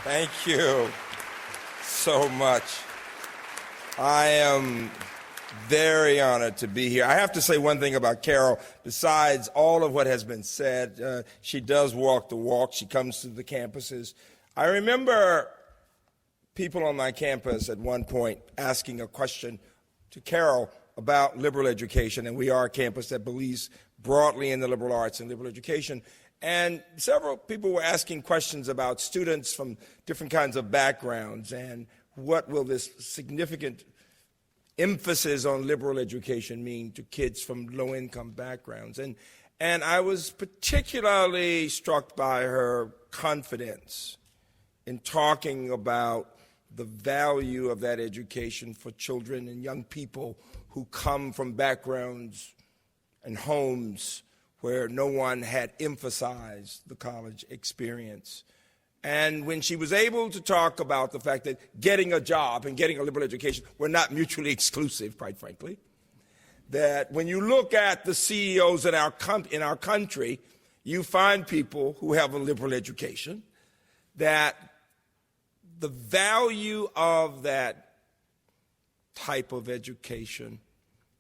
Thank you so much. I am very honored to be here. I have to say one thing about Carol. Besides all of what has been said, she does walk the walk. She comes to the campuses. I remember people on my campus at one point asking a question to Carol about liberal education, and we are a campus that believes broadly in the liberal arts and liberal education. And several people were asking questions about students from different kinds of backgrounds and what will this significant emphasis on liberal education mean to kids from low-income backgrounds. And I was particularly struck by her confidence in talking about the value of that education for children and young people who come from backgrounds and homes where no one had emphasized the college experience. And when she was able to talk about the fact that getting a job and getting a liberal education were not mutually exclusive, quite frankly, that when you look at the CEOs in our country, you find people who have a liberal education, that the value of that type of education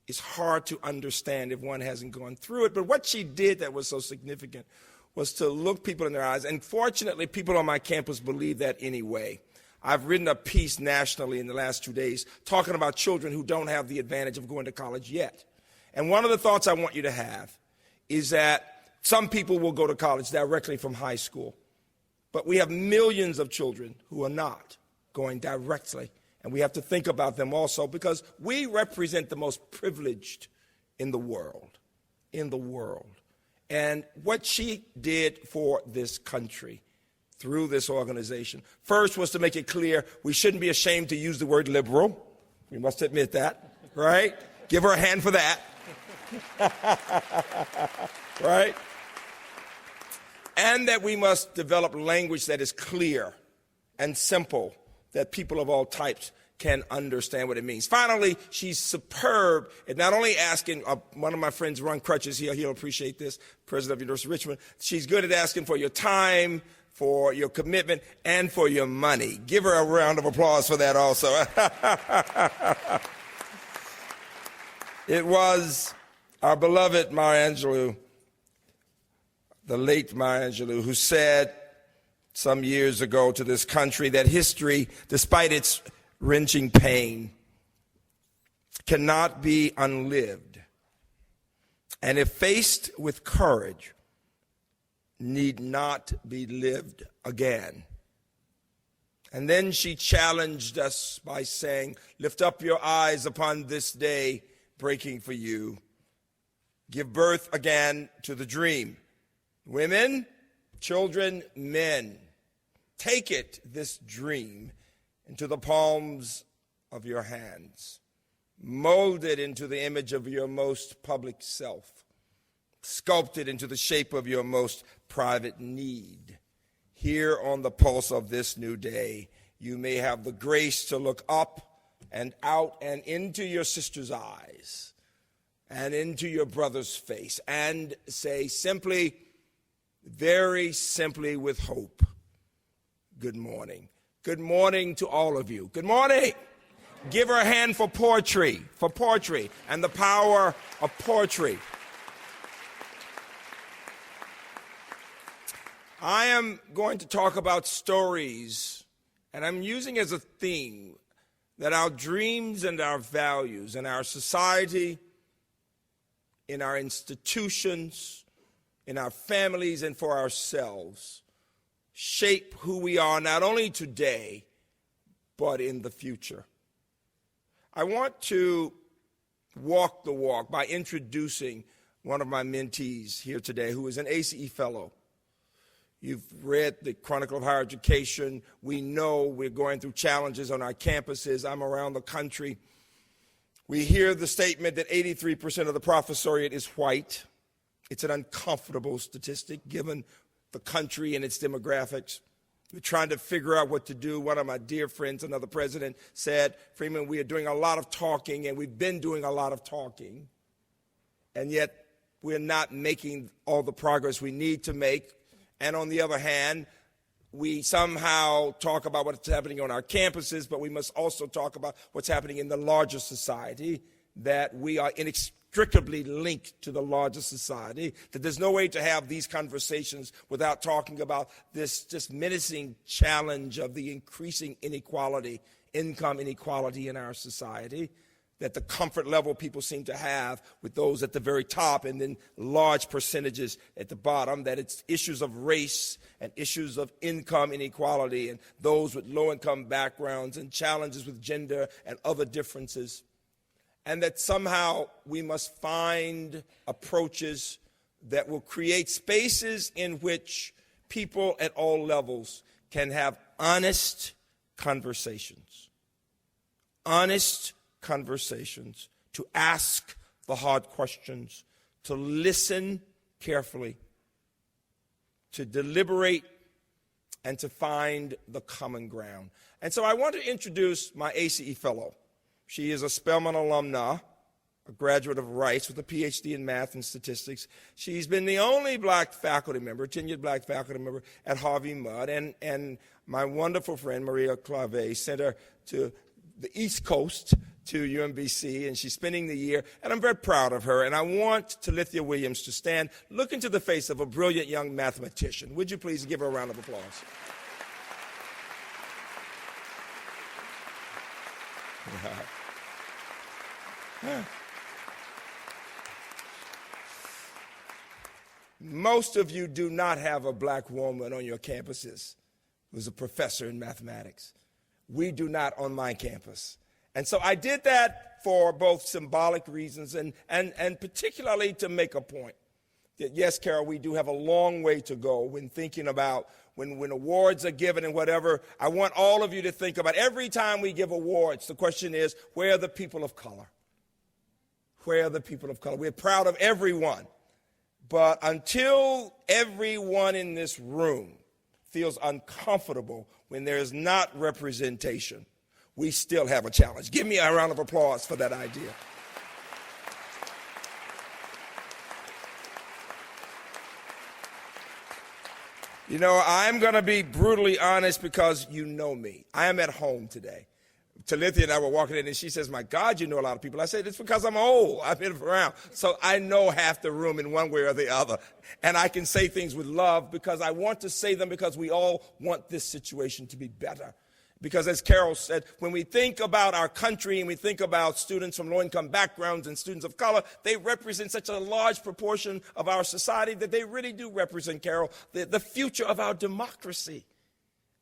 is hard to understand if one hasn't gone through it. But what she did that was so significant was to look people in their eyes. And fortunately, people on my campus believe that anyway. I've written a piece nationally in the last 2 days talking about children who don't have the advantage of going to college yet. And one of the thoughts I want you to have is that some people will go to college directly from high school, but we have millions of children who are not going directly. And we have to think about them also because we represent the most privileged in the world, And what she did for this country through this organization, first was to make it clear we shouldn't be ashamed to use the word liberal. We must admit that, right? Give her a hand for that. Right? And that we must develop language that is clear and simple, that people of all types can understand what it means. Finally, she's superb at not only asking, one of my friends, Ron Crutches, he'll appreciate this, president of the University of Richmond, she's good at asking for your time, for your commitment, and for your money. Give her a round of applause for that also. It was our beloved Maya Angelou, the late Maya Angelou, who said some years ago to this country that history, despite its wrenching pain, cannot be unlived, and if faced with courage, need not be lived again. And then she challenged us by saying, lift up your eyes upon this day breaking for you. Give birth again to the dream. Women, children, men, take it, this dream, into the palms of your hands. Mold it into the image of your most public self. Sculpt it into the shape of your most private need. Here on the pulse of this new day, you may have the grace to look up and out and into your sister's eyes and into your brother's face and say simply, very simply with hope, good morning. Good morning to all of you. Good morning. Give her a hand for poetry and the power of poetry. I am going to talk about stories, and I'm using as a theme that our dreams and our values in our society, in our institutions, in our families, and for ourselves shape who we are not only today, but in the future. I want to walk the walk by introducing one of my mentees here today, who is an ACE fellow. You've read the Chronicle of Higher Education. We know we're going through challenges on our campuses. I'm around the country. We hear the statement that 83% of the professoriate is white. It's an uncomfortable statistic given the country and its demographics. We're trying to figure out what to do. One of my dear friends, another president, said, Freeman, we are doing a lot of talking, and we've been doing a lot of talking, and yet we're not making all the progress we need to make. And on the other hand, we somehow talk about what's happening on our campuses, but we must also talk about what's happening in the larger society, that we are inextricably linked to the larger society, that there's no way to have these conversations without talking about this just menacing challenge of the increasing inequality, income inequality in our society, that the comfort level people seem to have with those at the very top and then large percentages at the bottom, that it's issues of race and issues of income inequality and those with low-income backgrounds and challenges with gender and other differences, and that somehow we must find approaches that will create spaces in which people at all levels can have honest conversations. Honest conversations, to ask the hard questions, to listen carefully, to deliberate, and to find the common ground. And so I want to introduce my ACE fellow. She is a Spelman alumna, a graduate of Rice with a PhD in math and statistics. She's been the only black faculty member, tenured black faculty member at Harvey Mudd, and my wonderful friend Maria Clave sent her to the East Coast to UMBC, and she's spending the year, and I'm very proud of her. And I want Talithia Williams to stand, look into the face of a brilliant young mathematician. Would you please give her a round of applause? Most of you do not have a black woman on your campuses who's a professor in mathematics. We do not on my campus. And so I did that for both symbolic reasons and particularly to make a point that, yes, Carol, we do have a long way to go when thinking about when awards are given and whatever. I want all of you to think about every time we give awards, the question is, where are the people of color? Where are the people of color? We're proud of everyone. But until everyone in this room feels uncomfortable when there is not representation, we still have a challenge. Give me a round of applause for that idea. You know, I'm going to be brutally honest because you know me. I am at home today. Talithia and I were walking in, and she says, my God, you know a lot of people. I said, it's because I'm old. I've been around. So I know half the room in one way or the other. And I can say things with love because I want to say them because we all want this situation to be better. Because as Carol said, when we think about our country and we think about students from low-income backgrounds and students of color, they represent such a large proportion of our society that they really do represent, Carol, the future of our democracy.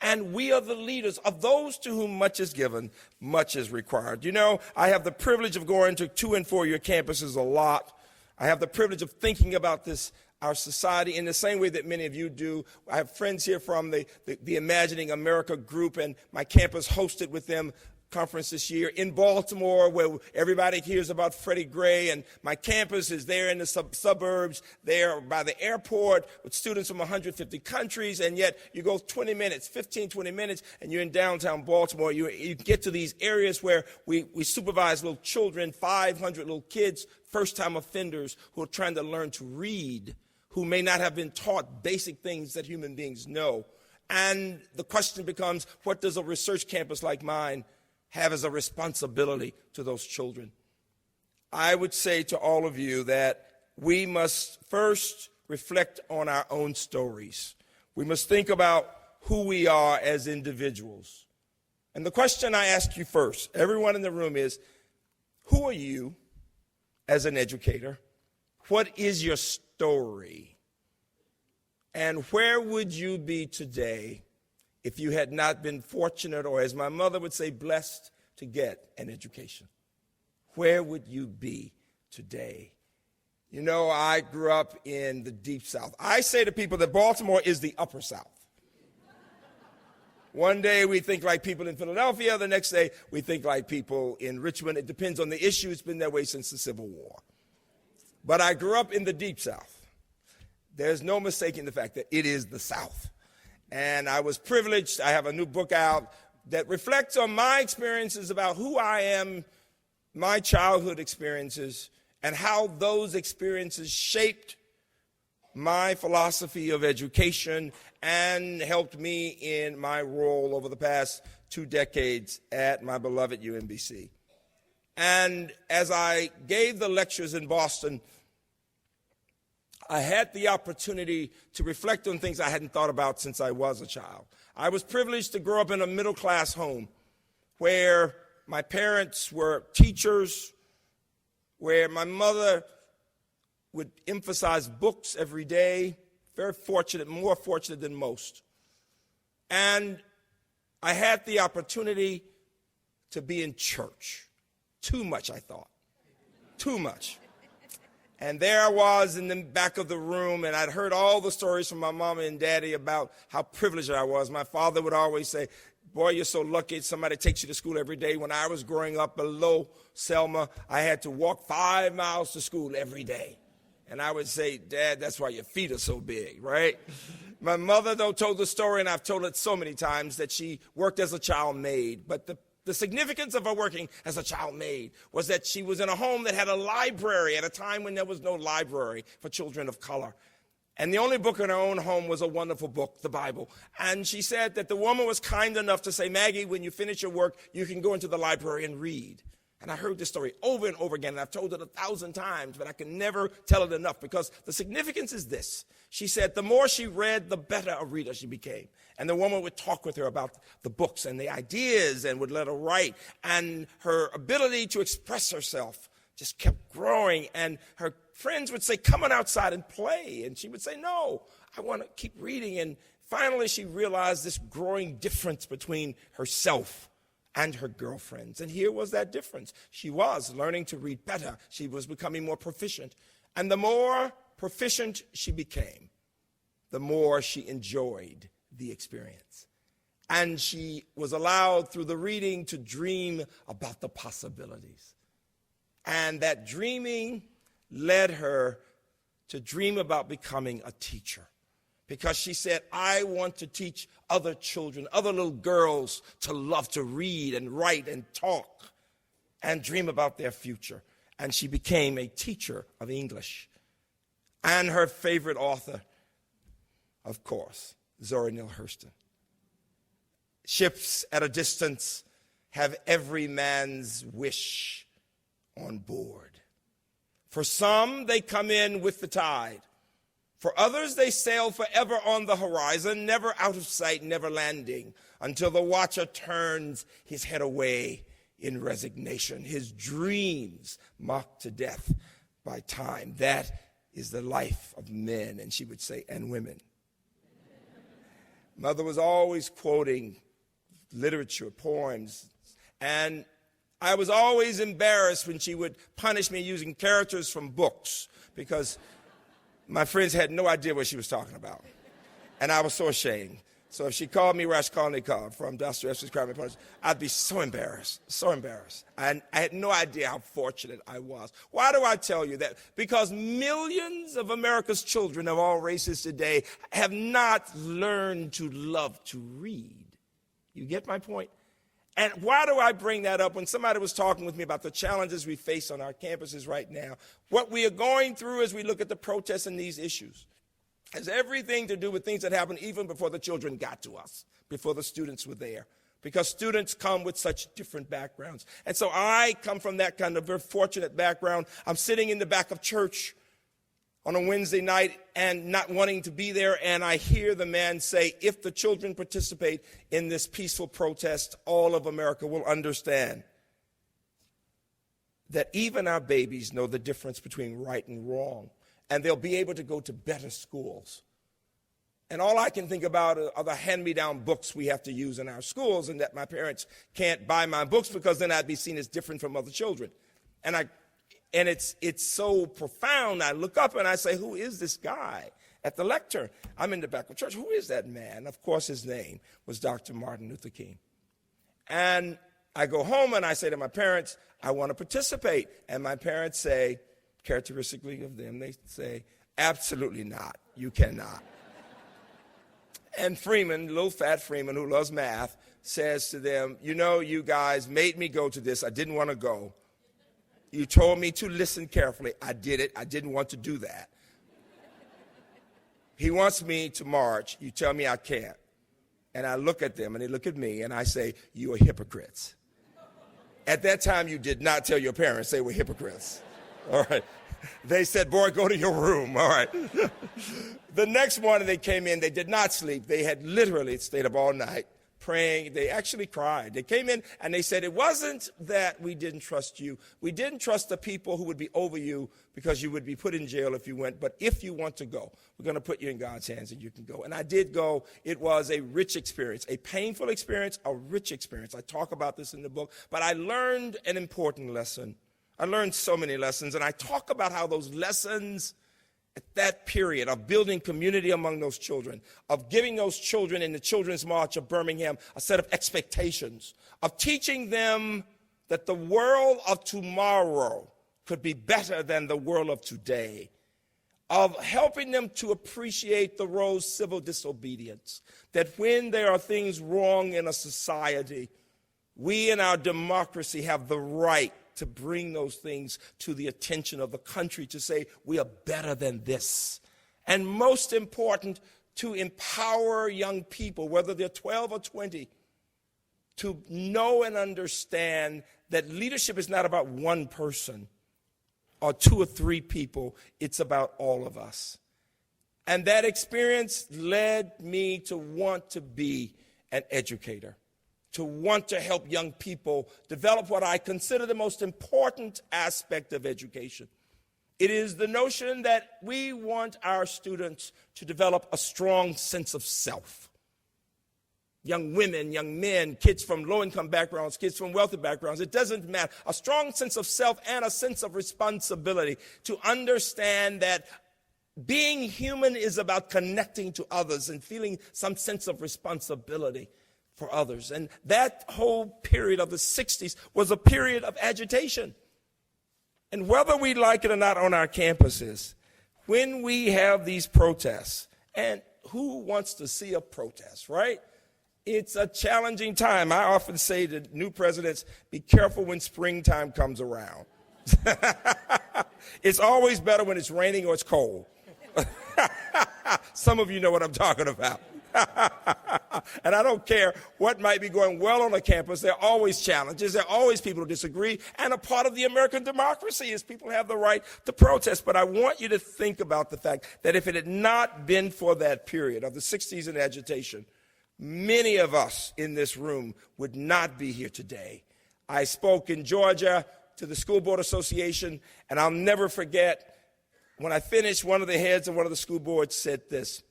And we are the leaders of those to whom much is given, much is required. You know, I have the privilege of going to 2- and 4-year campuses a lot. I have the privilege of thinking about this, our society, in the same way that many of you do. I have friends here from the Imagining America group, and my campus hosted with them conference this year in Baltimore, where everybody hears about Freddie Gray, and my campus is there in the suburbs, there by the airport, with students from 150 countries, and yet you go 20 minutes, 15, 20 minutes, and you're in downtown Baltimore. You get to these areas where we supervise little children, 500 little kids, first-time offenders who are trying to learn to read, who may not have been taught basic things that human beings know. And the question becomes, what does a research campus like mine have as a responsibility to those children? I would say to all of you that we must first reflect on our own stories. We must think about who we are as individuals. And the question I ask you first, everyone in the room, is, who are you as an educator? What is your story? And where would you be today if you had not been fortunate, or as my mother would say, blessed to get an education? Where would you be today? You know, I grew up in the Deep South. I say to people that Baltimore is the Upper South. One day we think like people in Philadelphia, the next day we think like people in Richmond. It depends on the issue. It's been that way since the Civil War. But I grew up in the Deep South. There's no mistaking the fact that it is the South. And I was privileged. I have a new book out that reflects on my experiences about who I am, my childhood experiences, and how those experiences shaped my philosophy of education and helped me in my role over the past 2 decades at my beloved UMBC. And as I gave the lectures in Boston, I had the opportunity to reflect on things I hadn't thought about since I was a child. I was privileged to grow up in a middle-class home where my parents were teachers, where my mother would emphasize books every day, very fortunate, more fortunate than most. And I had the opportunity to be in church. Too much, I thought. Too much. And there I was in the back of the room, and I'd heard all the stories from my mama and daddy about how privileged I was. My father would always say, boy, you're so lucky somebody takes you to school every day. When I was growing up below Selma, I had to walk 5 miles to school every day. And I would say, Dad, that's why your feet are so big, right? My mother, though, told the story, and I've told it so many times, that she worked as a child maid. But the significance of her working as a child maid was that she was in a home that had a library at a time when there was no library for children of color. And the only book in her own home was a wonderful book, the Bible. And she said that the woman was kind enough to say, Maggie, when you finish your work, you can go into the library and read. And I heard this story over and over again, and I've told it 1,000 times, but I can never tell it enough because the significance is this. She said the more she read, the better a reader she became. And the woman would talk with her about the books and the ideas and would let her write. And her ability to express herself just kept growing. And her friends would say, come on outside and play. And she would say, no, I want to keep reading. And finally, she realized this growing difference between herself and her girlfriends. And here was that difference. She was learning to read better. She was becoming more proficient. And the more proficient she became, the more she enjoyed the experience. And she was allowed through the reading to dream about the possibilities. And that dreaming led her to dream about becoming a teacher. Because she said, I want to teach other children, other little girls to love to read and write and talk and dream about their future. And she became a teacher of English. And her favorite author, of course, Zora Neale Hurston. Ships at a distance have every man's wish on board. For some, they come in with the tide. For others, they sail forever on the horizon, never out of sight, never landing, until the watcher turns his head away in resignation, his dreams mocked to death by time. That is the life of men, and she would say, and women. Mother was always quoting literature, poems, and I was always embarrassed when she would punish me using characters from books, because my friends had no idea what she was talking about. And I was so ashamed. So if she called me Raskolnikov from Dostoevsky's Crime and Punishment, I'd be so embarrassed, so embarrassed. And I had no idea how fortunate I was. Why do I tell you that? Because millions of America's children of all races today have not learned to love to read. You get my point? And why do I bring that up? When somebody was talking with me about the challenges we face on our campuses right now, what we are going through as we look at the protests and these issues has everything to do with things that happened even before the children got to us, before the students were there, because students come with such different backgrounds. And so I come from that kind of very fortunate background. I'm sitting in the back of church on a Wednesday night and not wanting to be there, and I hear the man say, if the children participate in this peaceful protest, all of America will understand that even our babies know the difference between right and wrong, and they'll be able to go to better schools. And all I can think about are the hand-me-down books we have to use in our schools, and that my parents can't buy my books because then I'd be seen as different from other children. And it's so profound. I look up and I say, who is this guy at the lectern? I'm in the back of church. Who is that man? Of course, his name was Dr. Martin Luther King. And I go home and I say to my parents, I want to participate. And my parents say, characteristically of them, they say, absolutely not. You cannot. And Freeman, little fat Freeman, who loves math, says to them, you know, you guys made me go to this. I didn't want to go. You told me to listen carefully. I did it. I didn't want to do that. he wants me to march. You tell me I can't. And I look at them, and they look at me, and I say, you are hypocrites. At that time, you did not tell your parents they were hypocrites. All right. They said, boy, go to your room. All right. The next morning they came in. They did not sleep. They had literally stayed up all night praying. They actually cried. They came in and they said, it wasn't that we didn't trust you. We didn't trust the people who would be over you because you would be put in jail if you went. But if you want to go, we're going to put you in God's hands and you can go. And I did go. It was a rich experience, a painful experience, a rich experience. I talk about this in the book. But I learned an important lesson. I learned so many lessons. And I talk about how those lessons at that period of building community among those children, of giving those children in the Children's March of Birmingham a set of expectations, of teaching them that the world of tomorrow could be better than the world of today, of helping them to appreciate the role of civil disobedience, that when there are things wrong in a society, we in our democracy have the right to bring those things to the attention of the country, to say we are better than this. And most important, to empower young people, whether they're 12 or 20, to know and understand that leadership is not about one person or two or three people, it's about all of us. And that experience led me to want to be an educator, to want to help young people develop what I consider the most important aspect of education. It is the notion that we want our students to develop a strong sense of self. Young women, young men, kids from low-income backgrounds, kids from wealthy backgrounds, it doesn't matter. A strong sense of self and a sense of responsibility to understand that being human is about connecting to others and feeling some sense of responsibility for others. And that whole period of the 60s was a period of agitation. And whether we like it or not on our campuses, when we have these protests, and who wants to see a protest, right? It's a challenging time. I often say to new presidents, be careful when springtime comes around. It's always better when it's raining or it's cold. Some of you know what I'm talking about. And I don't care what might be going well on a campus. There are always challenges. There are always people who disagree. And a part of the American democracy is people have the right to protest. But I want you to think about the fact that if it had not been for that period of the 60s and agitation, many of us in this room would not be here today. I spoke in Georgia to the School Board Association, and I'll never forget when I finished, one of the heads of one of the school boards said this.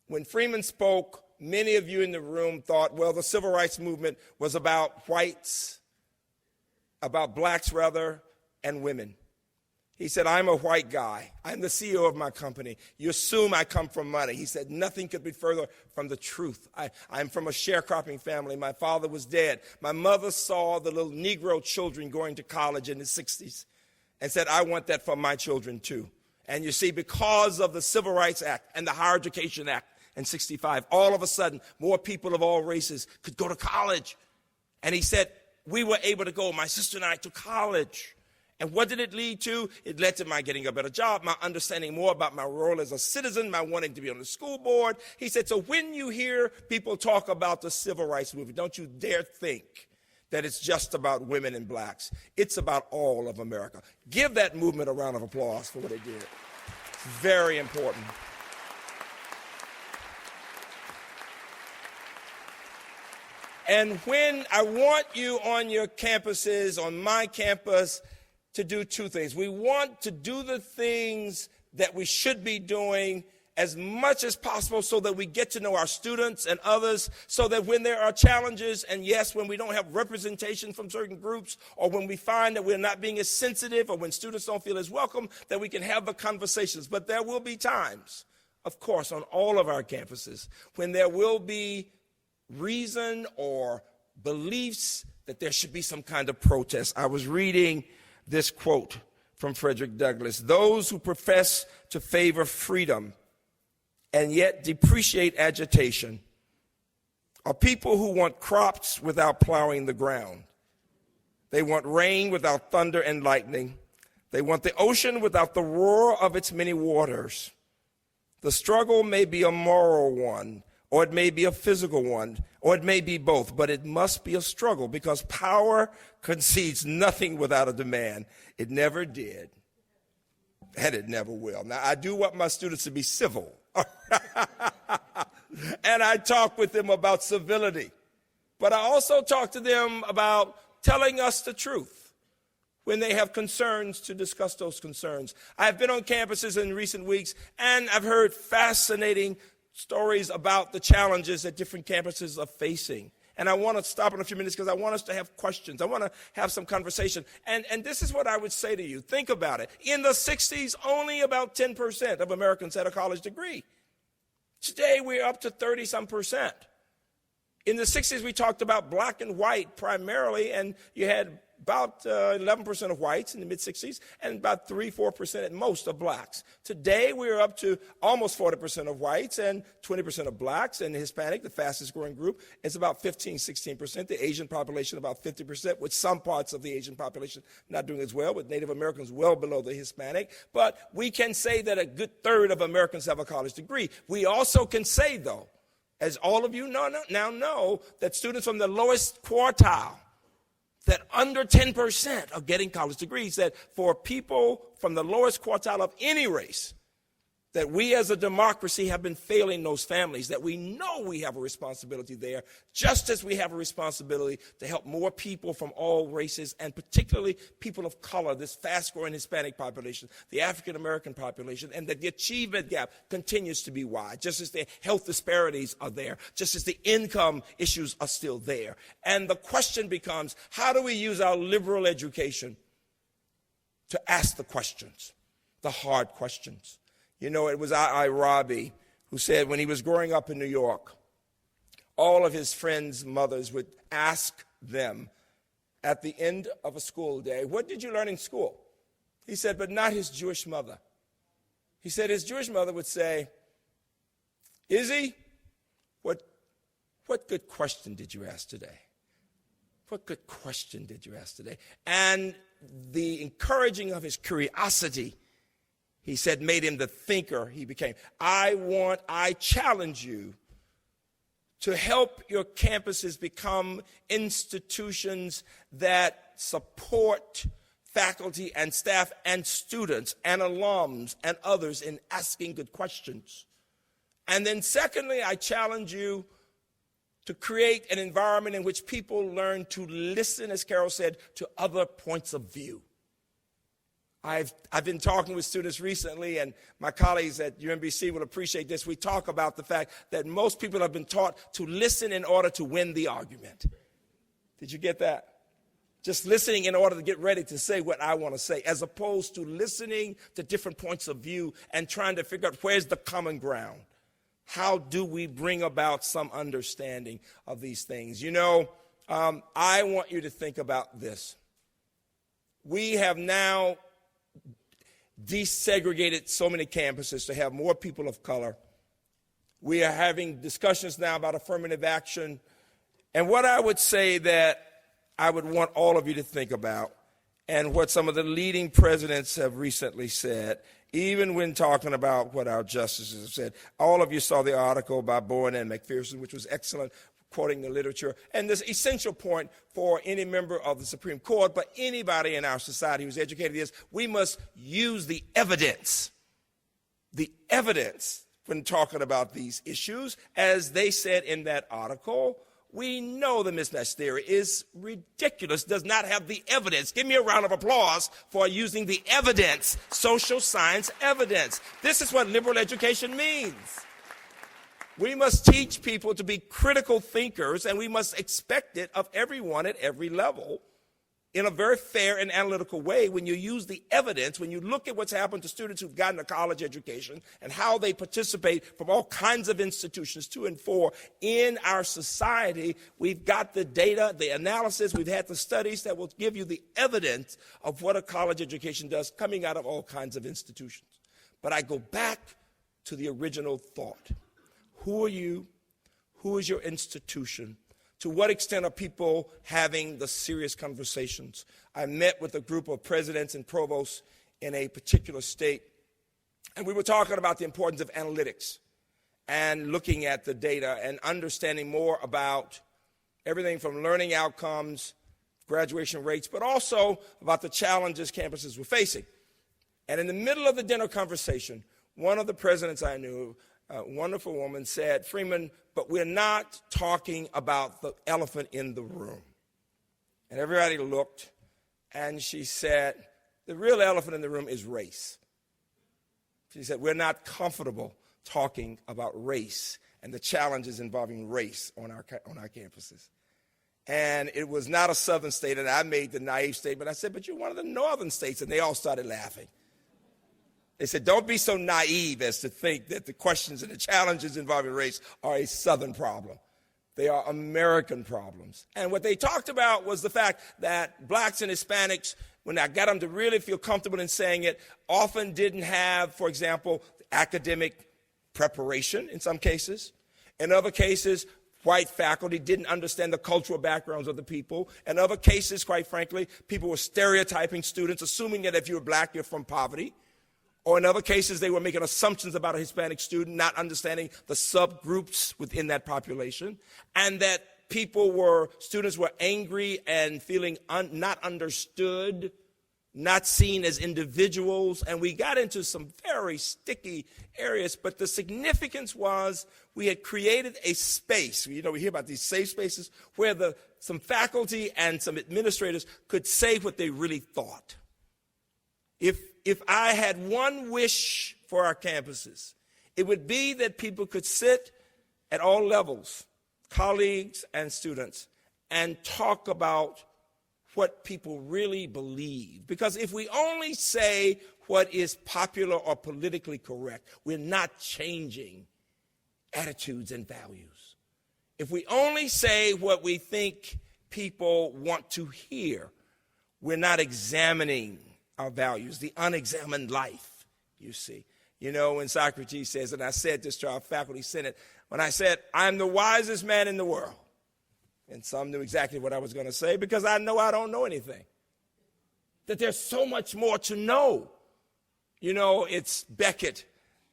When Freeman spoke, many of you in the room thought, well, the civil rights movement was about whites, about blacks rather, and women. He said, I'm a white guy. I'm the CEO of my company. You assume I come from money. He said, nothing could be further from the truth. I'm from a sharecropping family. My father was dead. My mother saw the little Negro children going to college in the 60s and said, I want that for my children too. And you see, because of the Civil Rights Act and the Higher Education Act in 65, all of a sudden, more people of all races could go to college. And he said, we were able to go, my sister and I, to college. And what did it lead to? It led to my getting a better job, my understanding more about my role as a citizen, my wanting to be on the school board. He said, so when you hear people talk about the civil rights movement, don't you dare think that it's just about women and blacks. It's about all of America. Give that movement a round of applause for what they did. It's very important. And when I want you on your campuses, on my campus, to do two things. We want to do the things that we should be doing as much as possible so that we get to know our students and others, so that when there are challenges, and yes, when we don't have representation from certain groups, or when we find that we're not being as sensitive, or when students don't feel as welcome, that we can have the conversations. But there will be times, of course, on all of our campuses, when there will be reason or beliefs that there should be some kind of protest. I was reading this quote from Frederick Douglass: those who profess to favor freedom and yet depreciate agitation are people who want crops without plowing the ground. They want rain without thunder and lightning. They want the ocean without the roar of its many waters. The struggle may be a moral one, or it may be a physical one, or it may be both, but it must be a struggle because power concedes nothing without a demand. It never did, and it never will. Now, I do want my students to be civil, and I talk with them about civility, but I also talk to them about telling us the truth when they have concerns, to discuss those concerns. I've been on campuses in recent weeks, and I've heard fascinating stories about the challenges that different campuses are facing. And I want to stop in a few minutes because I want us to have questions. I want to have some conversation. And this is what I would say to you. Think about it. In the 60s, only about 10% of Americans had a college degree. Today, we're up to 30-some%. In the 60s, we talked about black and white primarily, and you had about 11% of whites in the mid-60s and about 3-4% at most of blacks. Today, we're up to almost 40% of whites and 20% of blacks, and Hispanic, the fastest growing group, is about 15-16%. The Asian population, about 50%, with some parts of the Asian population not doing as well, with Native Americans well below the Hispanic. But we can say that a good third of Americans have a college degree. We also can say, though, as all of you now know, that students from the lowest quartile, that under 10% are getting college degrees, that for people from the lowest quartile of any race, that we as a democracy have been failing those families, that we know we have a responsibility there, just as we have a responsibility to help more people from all races, and particularly people of color, this fast-growing Hispanic population, the African-American population, and that the achievement gap continues to be wide, just as the health disparities are there, just as the income issues are still there. And the question becomes, how do we use our liberal education to ask the questions, the hard questions? You know, it was Hrabowski who said when he was growing up in New York, all of his friends' mothers would ask them at the end of a school day, "What did you learn in school?" He said, but not his Jewish mother. He said his Jewish mother would say, "Izzy, what good question did you ask today? What good question did you ask today?" And the encouraging of his curiosity, he said, made him the thinker he became. I challenge you to help your campuses become institutions that support faculty and staff and students and alums and others in asking good questions. And then secondly, I challenge you to create an environment in which people learn to listen, as Carol said, to other points of view. I've been talking with students recently, and my colleagues at UMBC will appreciate this. We talk about the fact that most people have been taught to listen in order to win the argument. Did you get that? Just listening in order to get ready to say what I want to say, as opposed to listening to different points of view and trying to figure out where's the common ground. How do we bring about some understanding of these things? You know, I want you to think about this. We have now desegregated so many campuses to have more people of color. We are having discussions now about affirmative action. And what I would say that I would want all of you to think about, and what some of the leading presidents have recently said, even when talking about what our justices have said. All of you saw the article by Bowen and McPherson, which was excellent, quoting the literature. And this essential point for any member of the Supreme Court, but anybody in our society who's educated, is we must use the evidence when talking about these issues. As they said in that article, we know the mismatch theory is ridiculous, does not have the evidence. Give me a round of applause for using the evidence, social science evidence. This is what liberal education means. We must teach people to be critical thinkers, and we must expect it of everyone at every level in a very fair and analytical way. When you use the evidence, when you look at what's happened to students who've gotten a college education and how they participate from all kinds of institutions to and for in our society, we've got the data, the analysis, we've had the studies that will give you the evidence of what a college education does coming out of all kinds of institutions. But I go back to the original thought. Who are you? Who is your institution? To what extent are people having the serious conversations? I met with a group of presidents and provosts in a particular state, And we were talking about the importance of analytics and looking at the data and understanding more about everything from learning outcomes, graduation rates, but also about the challenges campuses were facing. And in the middle of the dinner conversation, one of the presidents I knew, a wonderful woman, said, "Freeman, but we're not talking about the elephant in the room." And everybody looked, and she said, "The real elephant in the room is race." She said, "We're not comfortable talking about race and the challenges involving race on our campuses." And it was not a southern state, and I made the naive statement. I said, "But you're one of the northern states," and they all started laughing. They said, "Don't be so naive as to think that the questions and the challenges involving race are a southern problem. They are American problems." And what they talked about was the fact that blacks and Hispanics, when I got them to really feel comfortable in saying it, often didn't have, for example, academic preparation in some cases. In other cases, white faculty didn't understand the cultural backgrounds of the people. In other cases, quite frankly, people were stereotyping students, assuming that if you were black, you're from poverty. Or in other cases, they were making assumptions about a Hispanic student, not understanding the subgroups within that population, and that students were angry and feeling not understood, not seen as individuals, and we got into some very sticky areas, but the significance was we had created a space, we hear about these safe spaces, where some faculty and some administrators could say what they really thought. If I had one wish for our campuses, it would be that people could sit at all levels, colleagues and students, and talk about what people really believe. Because if we only say what is popular or politically correct, we're not changing attitudes and values. If we only say what we think people want to hear, we're not examining our values, the unexamined life, you see. When Socrates says, and I said this to our faculty senate, when I said, "I'm the wisest man in the world," and some knew exactly what I was going to say, because I know I don't know anything. That there's so much more to know. It's Beckett.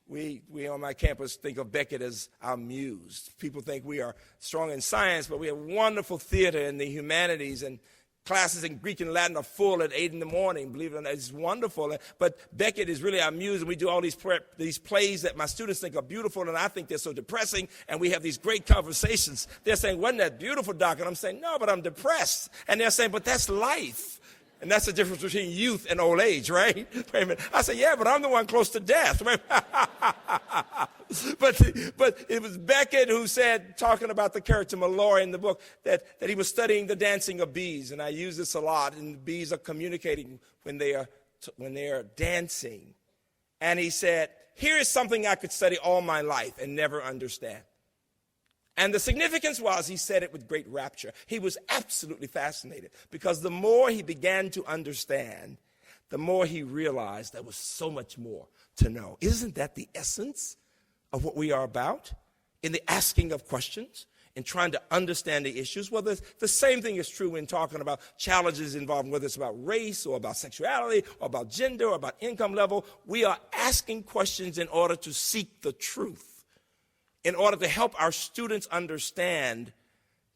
We on my campus think of Beckett as our muse. People think we are strong in science, but we have wonderful theater in the humanities, and classes in Greek and Latin are full at 8 in the morning. Believe it or not, it's wonderful. But Beckett is really our muse, and we do all these plays that my students think are beautiful, and I think they're so depressing, and we have these great conversations. They're saying, "Wasn't that beautiful, Doc?" And I'm saying, "No, but I'm depressed." And they're saying, "But that's life." And that's the difference between youth and old age, right? Wait a minute. I say, "Yeah, but I'm the one close to death." But it was Beckett who said, talking about the character Malloy in the book, that he was studying the dancing of bees, and I use this a lot, and the bees are communicating when they are dancing. And he said, "Here is something I could study all my life and never understand." And the significance was, he said it with great rapture. He was absolutely fascinated, because the more he began to understand, the more he realized there was so much more to know. Isn't that the essence of what we are about in the asking of questions and trying to understand the issues? Well, the same thing is true when talking about challenges involving, whether it's about race or about sexuality or about gender or about income level. We are asking questions in order to seek the truth, in order to help our students understand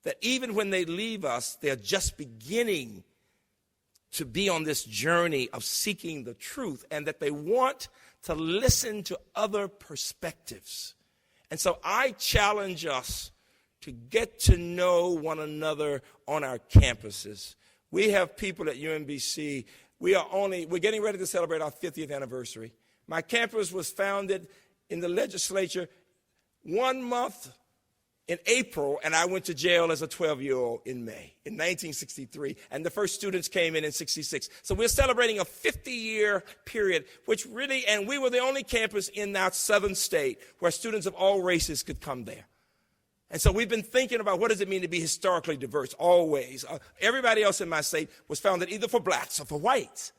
that even when they leave us, they're just beginning to be on this journey of seeking the truth, and that they want to listen to other perspectives. And so I challenge us to get to know one another on our campuses. We have people at UMBC. We're getting ready to celebrate our 50th anniversary. My campus was founded in the legislature 1 month in April, and I went to jail as a 12-year-old in May in 1963, and the first students came in 66. So we're celebrating a 50-year period, and we were the only campus in that southern state where students of all races could come there. And so we've been thinking about what does it mean to be historically diverse, always. Everybody else in my state was founded either for blacks or for whites.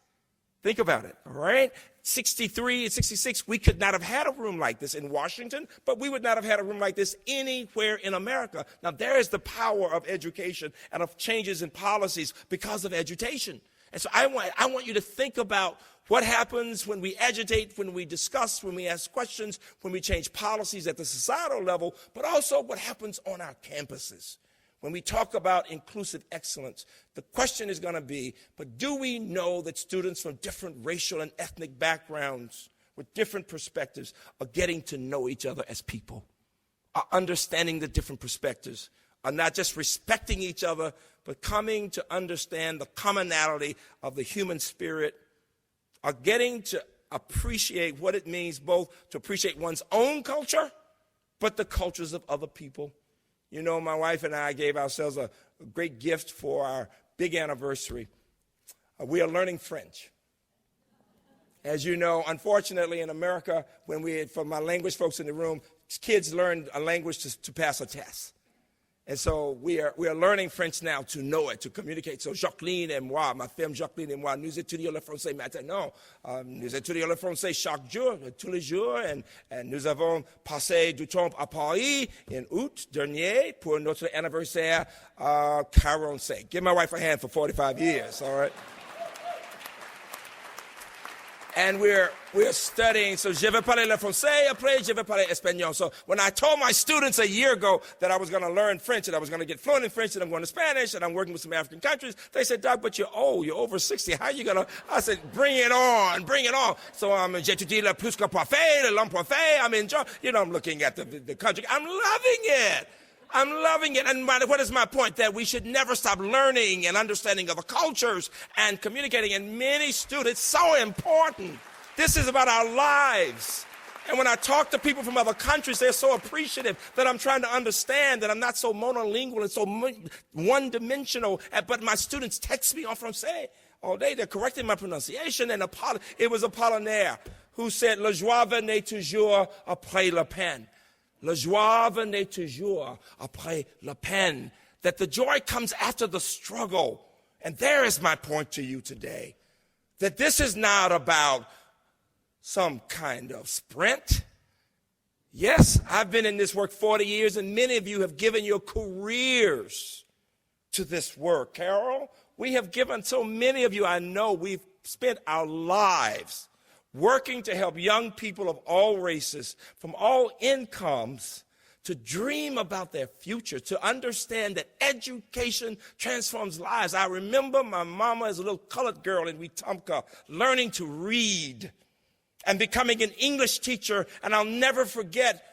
Think about it, all right? 63 and 66, we could not have had a room like this in Washington, but we would not have had a room like this anywhere in America. Now, there is the power of education and of changes in policies because of education. And so I want you to think about what happens when we agitate, when we discuss, when we ask questions, when we change policies at the societal level, but also what happens on our campuses. When we talk about inclusive excellence, the question is going to be, but do we know that students from different racial and ethnic backgrounds with different perspectives are getting to know each other as people, are understanding the different perspectives, are not just respecting each other, but coming to understand the commonality of the human spirit, are getting to appreciate what it means both to appreciate one's own culture, but the cultures of other people. You know, my wife and I gave ourselves a great gift for our big anniversary. We are learning French. As you know, unfortunately in America, for my language folks in the room, kids learn a language to pass a test. And so we are learning French now to know it, to communicate. So Jacqueline et moi, ma femme Jacqueline et moi, nous étudions le français maintenant. Nous étudions le français chaque jour, tous les jours. Et nous avons passé du temps à Paris en août dernier pour notre anniversaire 45. Give my wife a hand for 45 years, all right? And we're studying, so je vais parler le français, après je vais parler espagnol. So when I told my students a year ago that I was going to learn French and I was going to get fluent in French and I'm going to Spanish and I'm working with some African countries, they said, Doc, but you're old, you're over 60, how are you going to? I said, bring it on, bring it on. So j'étudie le plus que parfait, le l'homme parfait, I'm enjoying, I'm looking at the country, I'm loving it. I'm loving it. And what is my point? That we should never stop learning and understanding other cultures and communicating. And many students, so important. This is about our lives. And when I talk to people from other countries, they're so appreciative that I'm trying to understand that I'm not so monolingual and so one-dimensional. But my students text me en français all day. They're correcting my pronunciation. And it was Apollinaire who said, Le joie venait toujours après la peine. La joie venait toujours après la peine. That the joy comes after the struggle. And there is my point to you today. That this is not about some kind of sprint. Yes, I've been in this work 40 years, and many of you have given your careers to this work. Carol, we have given, so many of you I know, we've spent our lives working to help young people of all races, from all incomes, to dream about their future, to understand that education transforms lives. I remember my mama as a little colored girl in Wetumpka learning to read and becoming an English teacher, and I'll never forget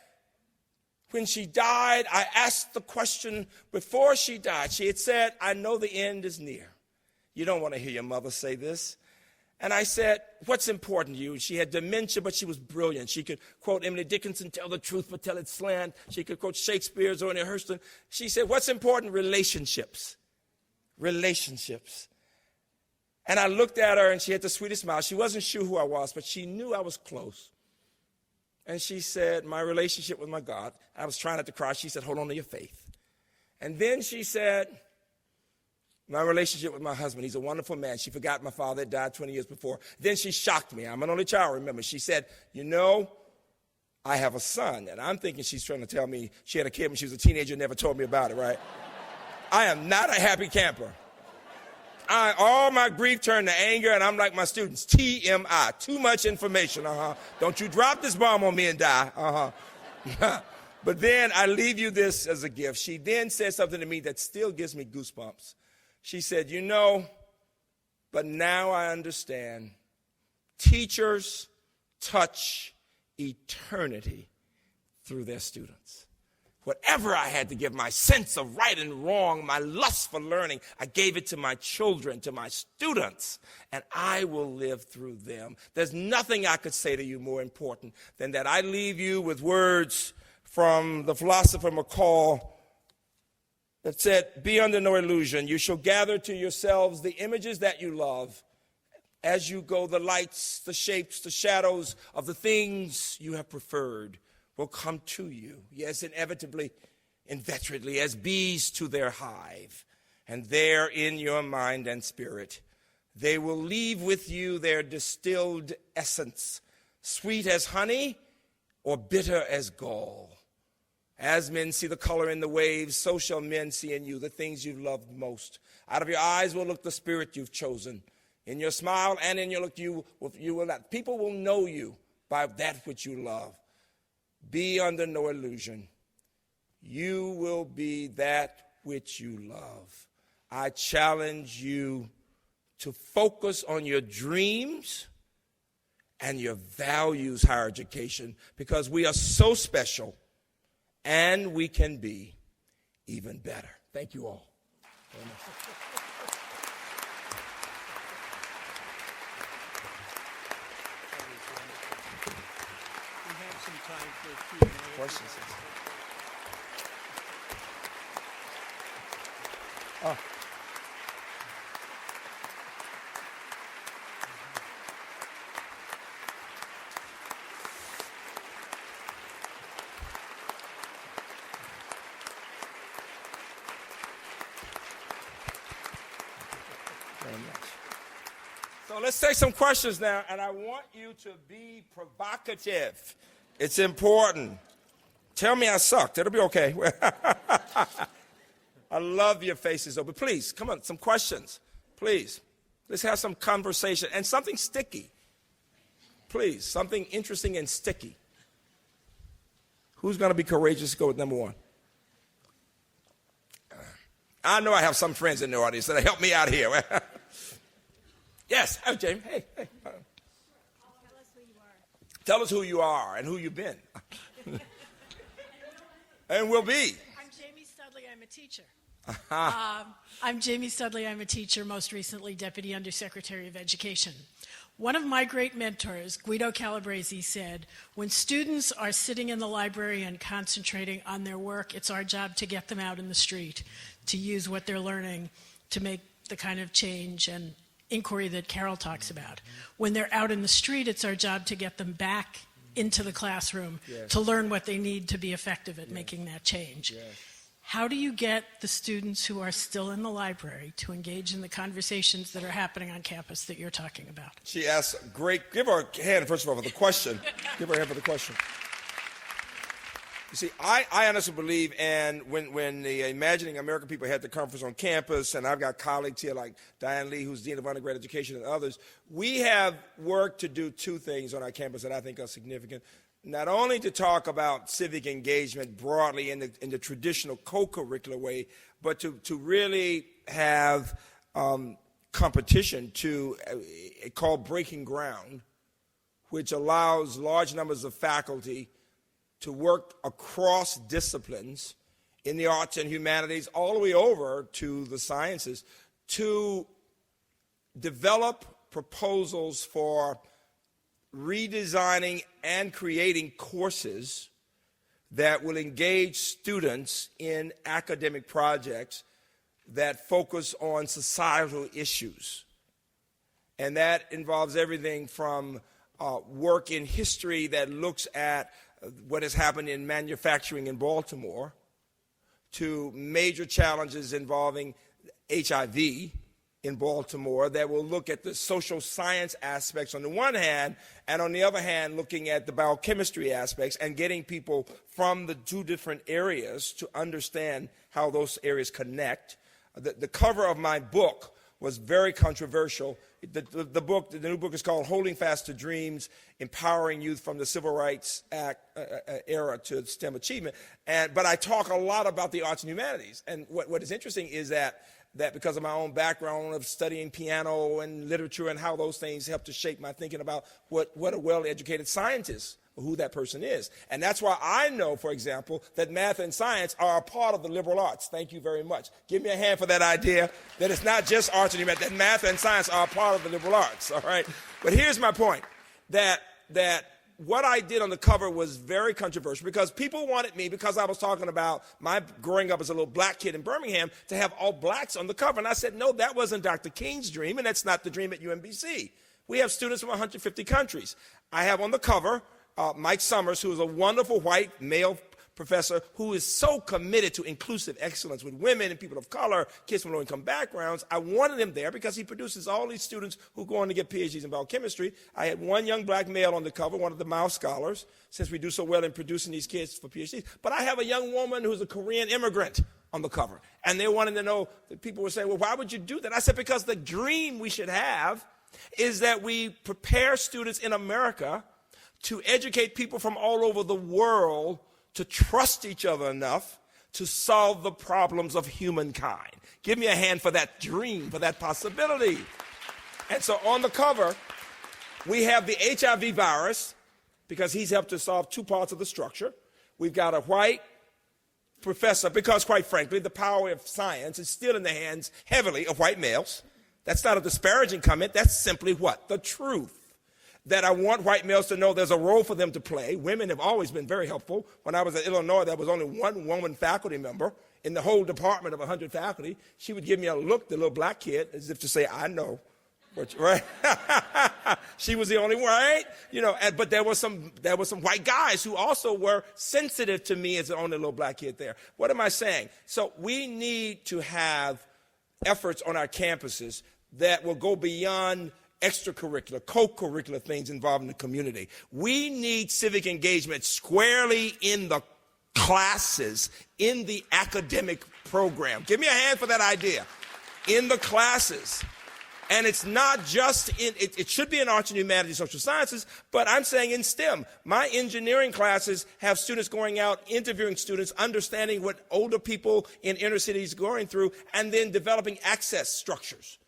when she died, I asked the question before she died. She had said, I know the end is near. You don't want to hear your mother say this. And I said, what's important to you? She had dementia, but she was brilliant. She could quote Emily Dickinson, tell the truth, but tell it slant. She could quote Shakespeare, Zora Neale Hurston. She said, what's important? Relationships. Relationships. And I looked at her, and she had the sweetest smile. She wasn't sure who I was, but she knew I was close. And she said, my relationship with my God. I was trying not to cry. She said, hold on to your faith. And then she said, my relationship with my husband. He's a wonderful man. She forgot my father had died 20 years before. Then she shocked me. I'm an only child, remember. She said, you know, I have a son. And I'm thinking she's trying to tell me she had a kid when she was a teenager and never told me about it, right? I am not a happy camper. All my grief turned to anger, and I'm like my students, TMI, too much information, Don't you drop this bomb on me and die, But then I leave you this as a gift. She then said something to me that still gives me goosebumps. She said, you know, but now I understand. Teachers touch eternity through their students. Whatever I had to give, my sense of right and wrong, my lust for learning, I gave it to my children, to my students, and I will live through them. There's nothing I could say to you more important than that. I leave you with words from the philosopher McCall that said, be under no illusion. You shall gather to yourselves the images that you love. As you go, the lights, the shapes, the shadows of the things you have preferred will come to you, yes, inevitably, inveterately, as bees to their hive. And there in your mind and spirit, they will leave with you their distilled essence, sweet as honey or bitter as gall. As men see the color in the waves, so shall men see in you the things you've loved most. Out of your eyes will look the spirit you've chosen. In your smile and in your look, you will not. People will know you by that which you love. Be under no illusion. You will be that which you love. I challenge you to focus on your dreams and your values, higher education, because we are so special and we can be even better. Thank you all very much. Time for Q&A. Questions? Oh. Very much. So let's take some questions now, and I want you to be provocative. It's important. Tell me I sucked. It'll be okay. I love your faces, though. But please, come on, some questions. Please. Let's have some conversation. And something sticky. Please, something interesting and sticky. Who's going to be courageous to go with number one? I know I have some friends in the audience that help me out here. Yes. Oh, James. Hey. Tell us who you are and who you've been. And will be. I'm Jamie Studley. I'm a teacher. I'm Jamie Studley. I'm a teacher, most recently Deputy Undersecretary of Education. One of my great mentors, Guido Calabresi, said, when students are sitting in the library and concentrating on their work, it's our job to get them out in the street, to use what they're learning to make the kind of change and inquiry that Carol talks about. When they're out in the street, it's our job to get them back into the classroom to learn what they need to be effective at making that change. How do you get the students who are still in the library to engage in the conversations that are happening on campus that you're talking about? She asks, great, give her a hand, first of all, for the question. Give her a hand for the question. You see, I honestly believe, and when the Imagining American people had the conference on campus, and I've got colleagues here like Diane Lee, who's Dean of Undergraduate Education, and others, we have work to do two things on our campus that I think are significant. Not only to talk about civic engagement broadly in the traditional co-curricular way, but to really have competition called Breaking Ground, which allows large numbers of faculty to work across disciplines in the arts and humanities, all the way over to the sciences, to develop proposals for redesigning and creating courses that will engage students in academic projects that focus on societal issues. And that involves everything from work in history that looks at what has happened in manufacturing in Baltimore, to major challenges involving HIV in Baltimore that will look at the social science aspects on the one hand, and on the other hand, looking at the biochemistry aspects and getting people from the two different areas to understand how those areas connect. The cover of my book was very controversial. The new book is called Holding Fast to Dreams, Empowering Youth from the Civil Rights Act Era to STEM Achievement. But I talk a lot about the arts and humanities. And what is interesting is that because of my own background of studying piano and literature and how those things help to shape my thinking about what a well-educated scientist, who that person is. And that's why I know, for example, that math and science are a part of the liberal arts. Thank you very much. Give me a hand for that idea that it's not just arts and humanities, that math and science are a part of the liberal arts, all right? But here's my point, that what I did on the cover was very controversial because people wanted me, because I was talking about my growing up as a little black kid in Birmingham, to have all blacks on the cover. And I said, no, that wasn't Dr. King's dream, and that's not the dream at UMBC. We have students from 150 countries. I have on the cover Mike Summers, who is a wonderful white male professor who is so committed to inclusive excellence with women and people of color, kids from low-income backgrounds. I wanted him there because he produces all these students who go on to get PhDs in biochemistry. I had one young black male on the cover, one of the Mouse scholars, since we do so well in producing these kids for PhDs. But I have a young woman who's a Korean immigrant on the cover. And they wanted to know, people were saying, well, why would you do that? I said, because the dream we should have is that we prepare students in America to educate people from all over the world to trust each other enough to solve the problems of humankind. Give me a hand for that dream, for that possibility. And so on the cover, we have the HIV virus, because he's helped to solve two parts of the structure. We've got a white professor, because quite frankly, the power of science is still in the hands heavily of white males. That's not a disparaging comment. That's simply what? The truth. That I want white males to know there's a role for them to play. Women have always been very helpful. When I was at Illinois, there was only one woman faculty member in the whole department of 100 faculty. She would give me a look, the little black kid, as if to say, I know. Right? She was the only one, right? You know, but there were some white guys who also were sensitive to me as the only little black kid there. What am I saying? So we need to have efforts on our campuses that will go beyond extracurricular, co-curricular things involving the community. We need civic engagement squarely in the classes, in the academic program. Give me a hand for that idea. In the classes. And it's not just it should be in arts and humanities, social sciences, but I'm saying in STEM. My engineering classes have students going out, interviewing students, understanding what older people in inner cities are going through, and then developing access structures.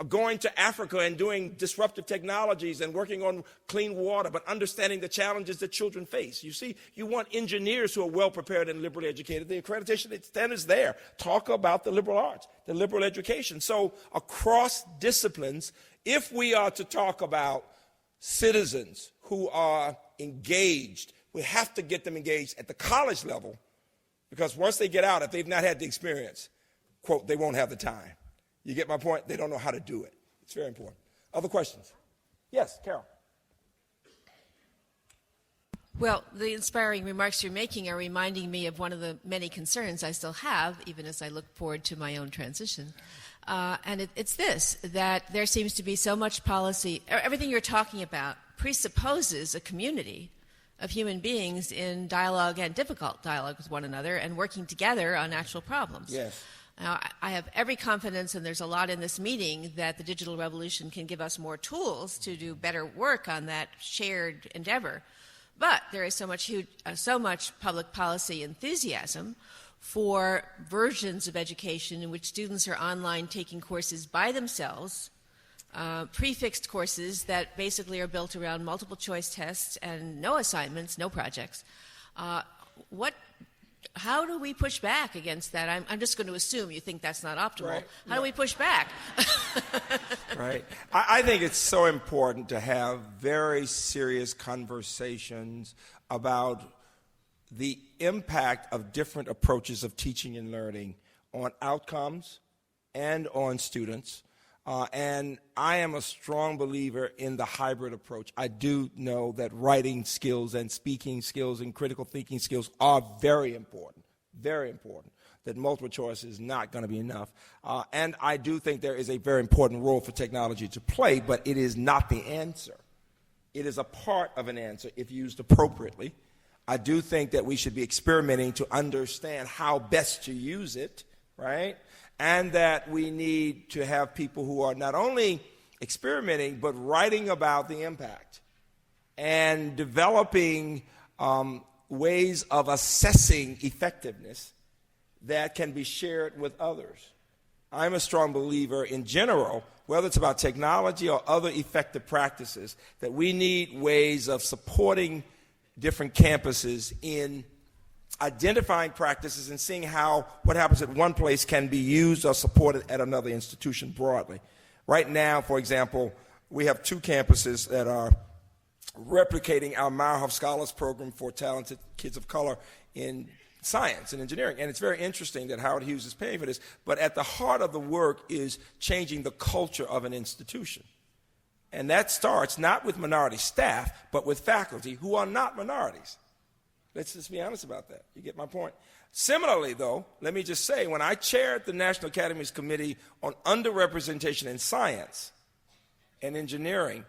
Going to Africa and doing disruptive technologies and working on clean water, but understanding the challenges that children face. You see, you want engineers who are well prepared and liberally educated. The accreditation standards there talk about the liberal arts, the liberal education. So across disciplines, if we are to talk about citizens who are engaged, we have to get them engaged at the college level, because once they get out, if they've not had the experience, quote, they won't have the time. You get my point? They don't know how to do it. It's very important. Other questions? Yes, Carol. Well, the inspiring remarks you're making are reminding me of one of the many concerns I still have, even as I look forward to my own transition. And it's this, that there seems to be so much policy. Everything you're talking about presupposes a community of human beings in dialogue and difficult dialogue with one another and working together on actual problems. Yes. Now, I have every confidence, and there's a lot in this meeting, that the digital revolution can give us more tools to do better work on that shared endeavor. But there is so much public policy enthusiasm for versions of education in which students are online taking courses by themselves, prefixed courses that basically are built around multiple choice tests and no assignments, no projects. How do we push back against that? I'm just going to assume you think that's not optimal. Right. How do we push back? Right. I think it's so important to have very serious conversations about the impact of different approaches of teaching and learning on outcomes and on students. And I am a strong believer in the hybrid approach. I do know that writing skills and speaking skills and critical thinking skills are very important, that multiple choice is not going to be enough. And I do think there is a very important role for technology to play, but it is not the answer. It is a part of an answer if used appropriately. I do think that we should be experimenting to understand how best to use it, right? And that we need to have people who are not only experimenting, but writing about the impact and developing ways of assessing effectiveness that can be shared with others. I'm a strong believer in general, whether it's about technology or other effective practices, that we need ways of supporting different campuses in identifying practices and seeing how what happens at one place can be used or supported at another institution broadly. Right now, for example, we have two campuses that are replicating our Meyerhoff Scholars Program for talented kids of color in science and engineering. And it's very interesting that Howard Hughes is paying for this, but at the heart of the work is changing the culture of an institution. And that starts not with minority staff, but with faculty who are not minorities. Let's just be honest about that. You get my point? Similarly, though, let me just say, when I chaired the National Academy's Committee on Underrepresentation in Science and Engineering,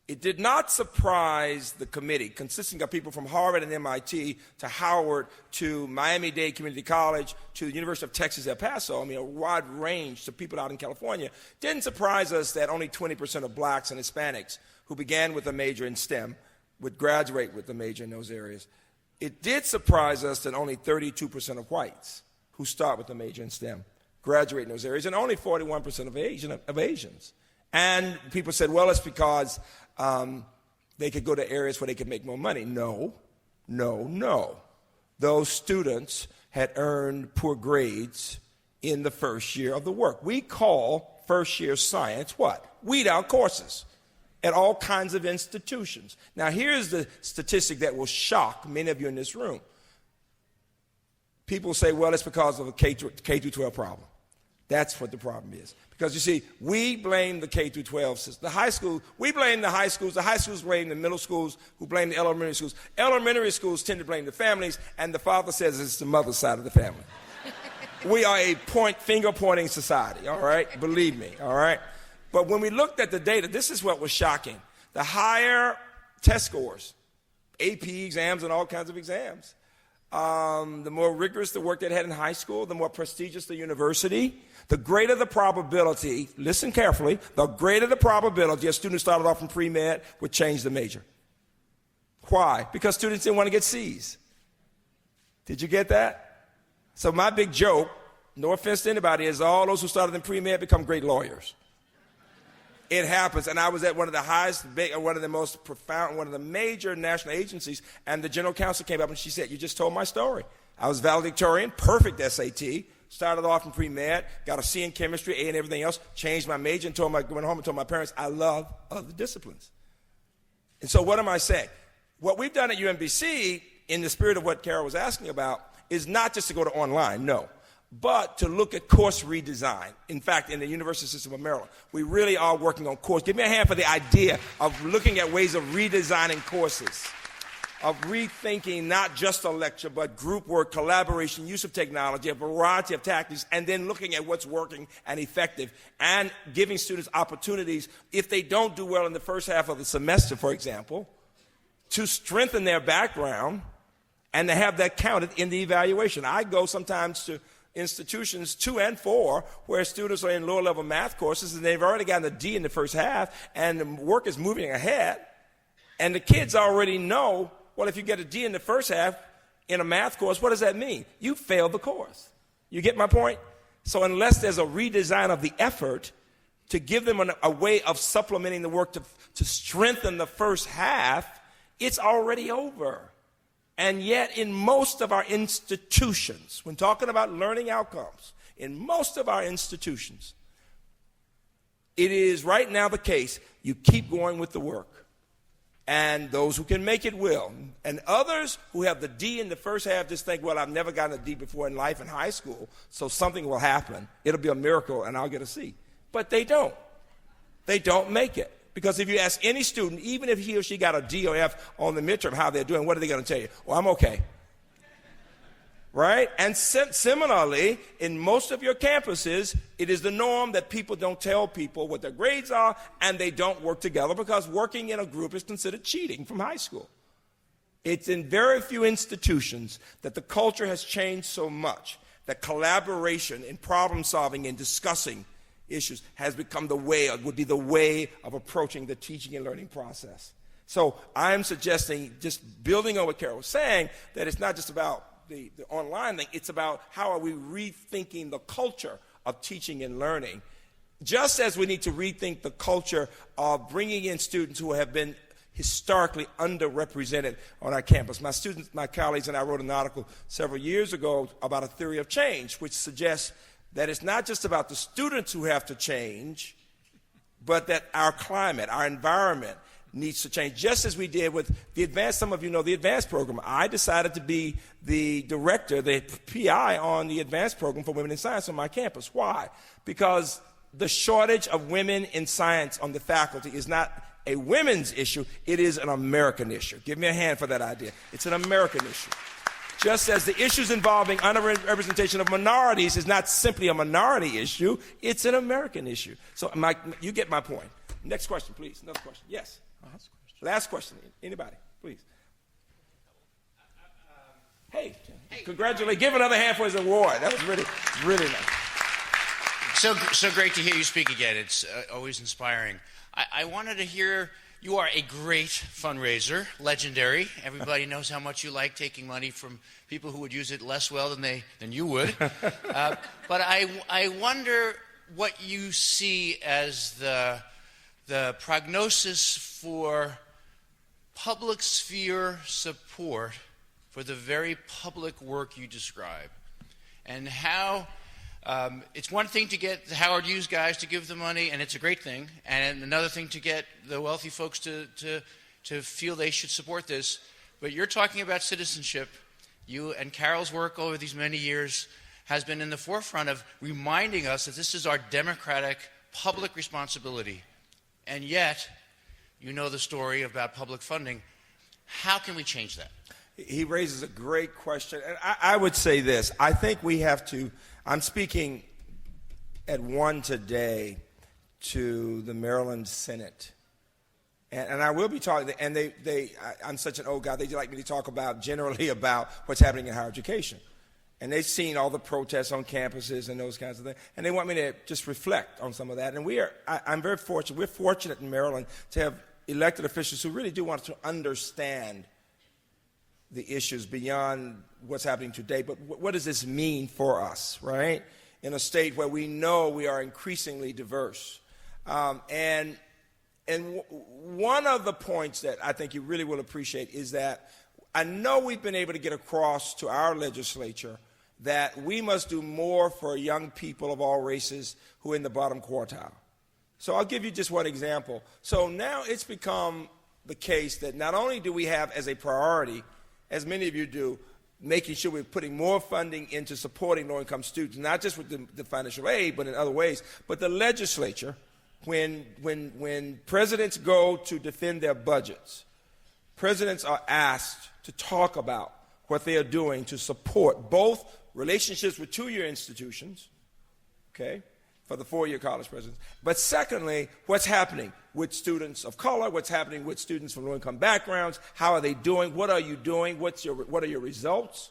It did not surprise the committee, consisting of people from Harvard and MIT to Howard to Miami-Dade Community College to the University of Texas El Paso, I mean, a wide range of people out in California. Didn't surprise us that only 20% of blacks and Hispanics who began with a major in STEM would graduate with a major in those areas. It did surprise us that only 32% of whites who start with a major in STEM graduate in those areas, and only 41% of Asians. And people said, well, it's because they could go to areas where they could make more money. No. Those students had earned poor grades in the first year of the work. We call first year science what? Weed out courses at all kinds of institutions. Now, here's the statistic that will shock many of you in this room. People say, well, it's because of a K through 12 problem. That's what the problem is. Because you see, we blame the K through 12 system. The high school, we blame the high schools blame the middle schools, who blame the elementary schools. Elementary schools tend to blame the families, and the father says it's the mother's side of the family. We are a finger-pointing society, all right? Believe me, all right? But when we looked at the data, this is what was shocking. The higher test scores, AP exams and all kinds of exams, the more rigorous the work they had in high school, the more prestigious the university, the greater the probability, listen carefully, the greater the probability a student started off from pre-med would change the major. Why? Because students didn't want to get C's. Did you get that? So my big joke, no offense to anybody, is all those who started in pre-med become great lawyers. It happens, and I was at one of the highest, one of the most profound, one of the major national agencies, and the general counsel came up and she said, you just told my story. I was valedictorian, perfect SAT, started off in pre-med, got a C in chemistry, A in everything else, changed my major, and went home and told my parents, I love other disciplines. And so what am I saying? What we've done at UMBC, in the spirit of what Carol was asking about, is not just to go to online, no, but to look at course redesign. In fact, in the University System of Maryland, we really are working on course. Give me a hand for the idea of looking at ways of redesigning courses, of rethinking not just a lecture, but group work, collaboration, use of technology, a variety of tactics, and then looking at what's working and effective, and giving students opportunities, if they don't do well in the first half of the semester, for example, to strengthen their background and to have that counted in the evaluation. I go sometimes to institutions 2 and 4 where students are in lower level math courses and they've already gotten a D in the first half and the work is moving ahead, and the kids already know, well, if you get a D in the first half in a math course, what does that mean? You failed the course. You get my point? So unless there's a redesign of the effort to give them a way of supplementing the work to strengthen the first half, it's already over. And yet, in most of our institutions, when talking about learning outcomes, in most of our institutions, it is right now the case, you keep going with the work. And those who can make it will. And others who have the D in the first half just think, well, I've never gotten a D before in life in high school, so something will happen. It'll be a miracle, and I'll get a C. But they don't. They don't make it. Because if you ask any student, even if he or she got a D or F on the midterm, how they're doing, what are they going to tell you? Well, I'm okay. Right? And similarly, in most of your campuses, it is the norm that people don't tell people what their grades are, and they don't work together because working in a group is considered cheating from high school. It's in very few institutions that the culture has changed so much that collaboration in problem solving and discussing issues has become would be the way of approaching the teaching and learning process. So I'm suggesting, just building on what Carol was saying, that it's not just about the online thing, it's about how are we rethinking the culture of teaching and learning, just as we need to rethink the culture of bringing in students who have been historically underrepresented on our campus. My students, my colleagues, and I wrote an article several years ago about a theory of change, which suggests that it's not just about the students who have to change, but that our climate, our environment needs to change, just as we did with the advanced. Some of you know the advanced program. I decided to be the director, the PI on the advanced program for women in science on my campus. Why? Because the shortage of women in science on the faculty is not a women's issue, it is an American issue. Give me a hand for that idea. It's an American issue. Just as the issues involving underrepresentation of minorities is not simply a minority issue, it's an American issue. So you get my point. Next question, please. Another question. Yes. Last question. Anybody, please. Hey, congratulate. Give another hand for his award. That was really, really nice. So great to hear you speak again. It's always inspiring. I wanted to hear, you are a great fundraiser, legendary. Everybody knows how much you like taking money from people who would use it less well than you would. But I wonder what you see as the prognosis for public sphere support for the very public work you describe, and how it's one thing to get the Howard Hughes guys to give the money, and it's a great thing, and another thing to get the wealthy folks to feel they should support this. But you're talking about citizenship. You and Carol's work over these many years has been in the forefront of reminding us that this is our democratic public responsibility. And yet, you know the story about public funding. How can we change that? He raises a great question. And I would say this. I think we have to, I'm speaking at 1 today to the Maryland Senate. And I will be talking, and I'm such an old guy, they like me to talk generally about what's happening in higher education. And they've seen all the protests on campuses and those kinds of things. And they want me to just reflect on some of that. And I'm very fortunate. We're fortunate in Maryland to have elected officials who really do want to understand the issues beyond what's happening today. But what does this mean for us, right? In a state where we know we are increasingly diverse. And one of the points that I think you really will appreciate is that I know we've been able to get across to our legislature that we must do more for young people of all races who are in the bottom quartile. So I'll give you just one example. So now it's become the case that not only do we have as a priority, as many of you do, making sure we're putting more funding into supporting low-income students, not just with the financial aid, but in other ways. But the legislature, when presidents go to defend their budgets, presidents are asked to talk about what they are doing to support both relationships with two-year institutions, okay, for the four-year college presidents, but secondly, what's happening with students of color, what's happening with students from low-income backgrounds, how are they doing, what are you doing, what are your results,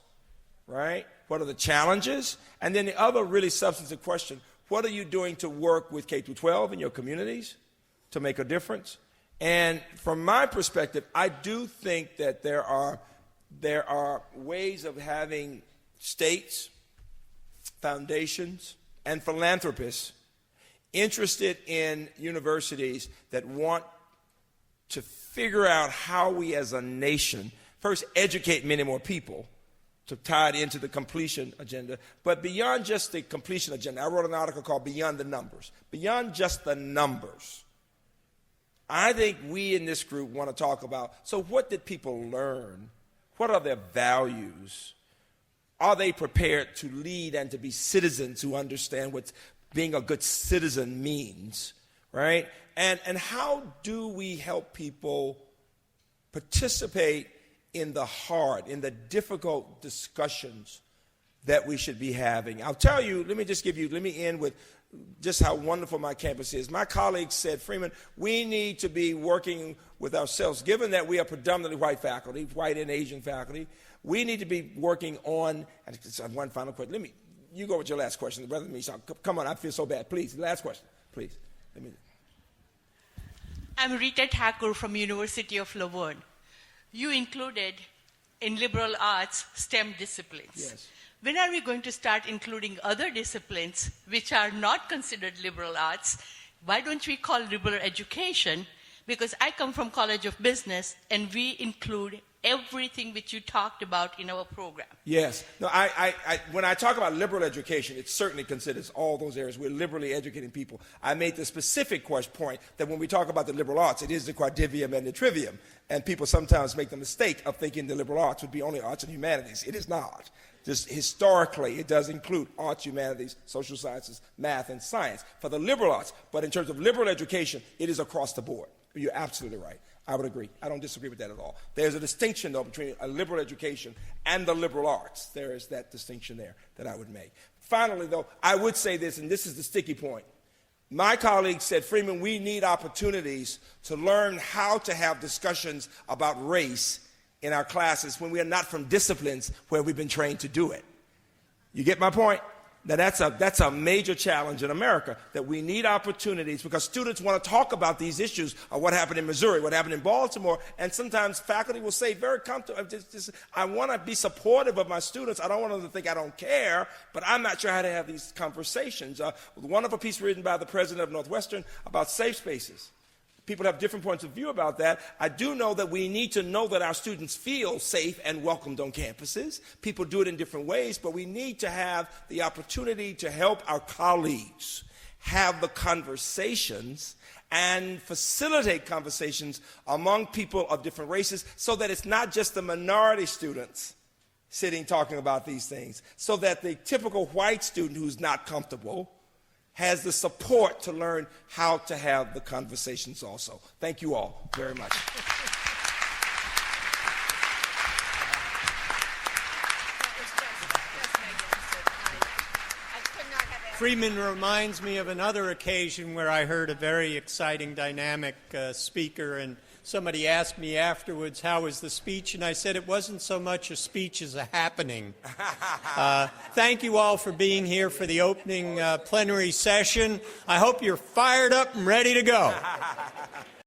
right? What are the challenges? And then the other really substantive question, what are you doing to work with K-12 in your communities to make a difference? And from my perspective, I do think that there are ways of having states, foundations, and philanthropists interested in universities that want to figure out how we as a nation first educate many more people to tie it into the completion agenda. But beyond just the completion agenda, I wrote an article called Beyond the Numbers. Beyond just the numbers, I think we in this group want to talk about, so what did people learn? What are their values? Are they prepared to lead and to be citizens who understand what being a good citizen means, right? And how do we help people participate in the hard, in the difficult discussions that we should be having? I'll tell you, let me end with just how wonderful my campus is. My colleagues said, Freeman, we need to be working with ourselves, given that we are predominantly white faculty, white and Asian faculty. We need to be working on, and one final question. You go with your last question rather than me. So come on, I feel so bad. Please, last question, please. I'm Rita Thakur from University of Laverne. You included in liberal arts STEM disciplines. Yes. When are we going to start including other disciplines which are not considered liberal arts? Why don't we call liberal education? Because I come from College of Business, and we include everything which you talked about in our program. Yes. No, when I talk about liberal education, it certainly considers all those areas. We're liberally educating people. I made the specific point that when we talk about the liberal arts, it is the quadrivium and the trivium. And people sometimes make the mistake of thinking the liberal arts would be only arts and humanities. It is not. Just historically, it does include arts, humanities, social sciences, math, and science for the liberal arts. But in terms of liberal education, it is across the board. You're absolutely right. I would agree. I don't disagree with that at all. There's a distinction, though, between a liberal education and the liberal arts. There is that distinction there that I would make. Finally, though, I would say this, and this is the sticky point. My colleague said, Freeman, we need opportunities to learn how to have discussions about race in our classes when we are not from disciplines where we've been trained to do it. You get my point? Now that's a major challenge in America, that we need opportunities because students want to talk about these issues of what happened in Missouri, what happened in Baltimore, and sometimes faculty will say very comfortable, I want to be supportive of my students. I don't want them to think I don't care, but I'm not sure how to have these conversations. A wonderful piece written by the president of Northwestern about safe spaces. People have different points of view about that. I do know that we need to know that our students feel safe and welcomed on campuses. People do it in different ways, but we need to have the opportunity to help our colleagues have the conversations and facilitate conversations among people of different races so that it's not just the minority students sitting talking about these things, so that the typical white student who's not comfortable has the support to learn how to have the conversations also. Thank you all very much. Freeman reminds me of another occasion where I heard a very exciting, dynamic speaker, and somebody asked me afterwards, how was the speech? And I said it wasn't so much a speech as a happening. Thank you all for being here for the opening plenary session. I hope you're fired up and ready to go.